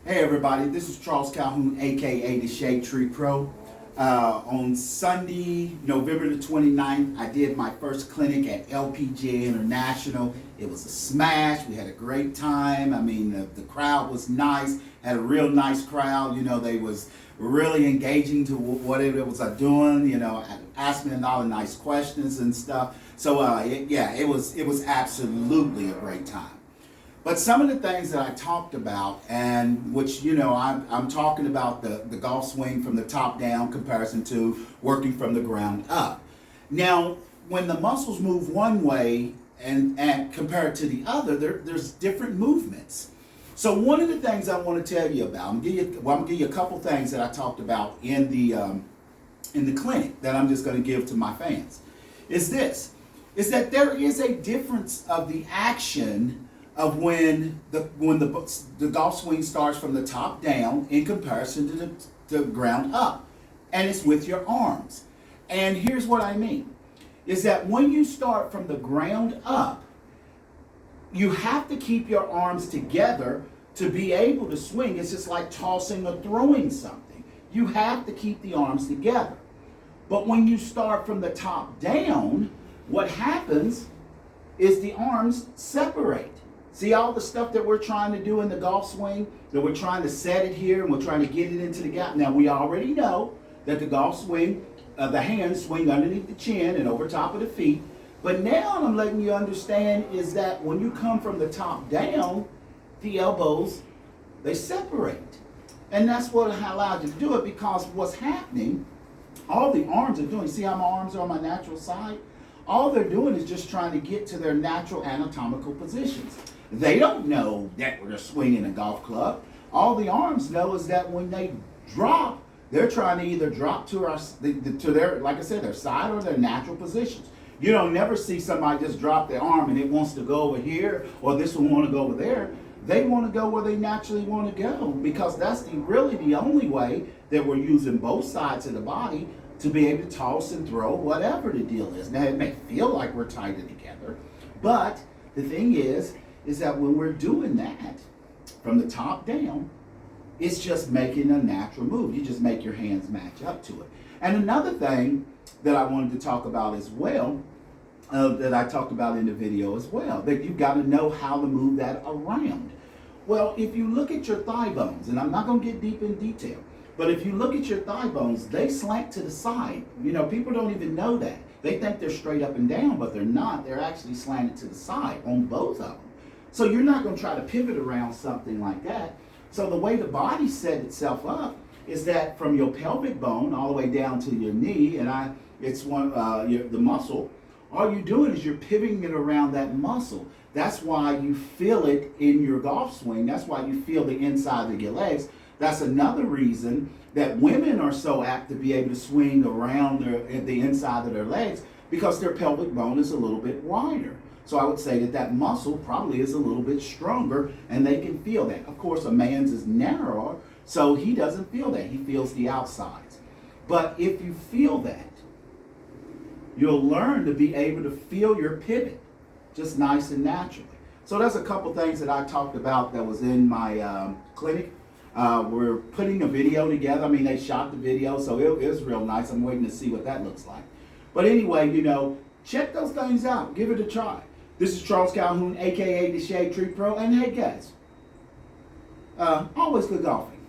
Hey everybody, this is Charles Calhoun, aka the Shade Tree Pro. On Sunday, November the 29th, I did my first clinic at LPGA International. It was a smash. We had a great time. I mean, the crowd was nice. Had a real nice crowd. You know, they was really engaging to what it was doing. You know, asked me a lot of nice questions and stuff. So it was absolutely a great time. But some of the things that I talked about, and which, you know, I'm talking about the golf swing from the top down comparison to working from the ground up. Now, when the muscles move one way and compared to the other, there's different movements. So one of the things I want to tell you about, I'm gonna give you a couple things that I talked about in the clinic that I'm just going to give to my fans, is that there is a difference of the action of when the golf swing starts from the top down in comparison to the ground up, and it's with your arms. And here's what I mean, is that when you start from the ground up, you have to keep your arms together to be able to swing. It's just like tossing or throwing something. You have to keep the arms together. But when you start from the top down, what happens is the arms separate. See all the stuff that we're trying to do in the golf swing, that we're trying to set it here and we're trying to get it into the gap. Now we already know that the golf swing, the hands swing underneath the chin and over top of the feet. But now I'm letting you understand is that when you come from the top down, the elbows, they separate. And that's what allowed you to do it, because what's happening, all the arms are doing, see how my arms are on my natural side? All they're doing is just trying to get to their natural anatomical positions. They don't know that they're swinging a golf club. All the arms know is that when they drop, they're trying to either drop to their, like I said, their side or their natural positions. You don't never see somebody just drop their arm and it wants to go over here, or this one want to go over there. They want to go where they naturally want to go, because that's really the only way that we're using both sides of the body to be able to toss and throw whatever the deal is. Now, it may feel like we're tighter together, but the thing is that when we're doing that from the top down, it's just making a natural move. You just make your hands match up to it. And another thing that I wanted to talk about as well, that I talked about in the video as well, that you've got to know how to move that around. Well, if you look at your thigh bones, and I'm not going to get deep in detail, but if you look at your thigh bones, they slant to the side. You know, people don't even know that. They think they're straight up and down, but they're not. They're actually slanted to the side on both of them. So you're not going to try to pivot around something like that. So the way the body set itself up is that from your pelvic bone all the way down to your knee, and it's the muscle, all you're doing is you're pivoting it around that muscle. That's why you feel it in your golf swing. That's why you feel the inside of your legs. That's another reason that women are so apt to be able to swing around the inside of their legs, because their pelvic bone is a little bit wider. So I would say that muscle probably is a little bit stronger, and they can feel that. Of course, a man's is narrower, so he doesn't feel that. He feels the outsides. But if you feel that, you'll learn to be able to feel your pivot just nice and naturally. So there's a couple things that I talked about that was in my clinic. We're putting a video together. I mean, they shot the video, so it is real nice. I'm waiting to see what that looks like. But anyway, you know, check those things out. Give it a try. This is Charles Calhoun, aka the Shade Tree Pro. And hey guys, always good golfing.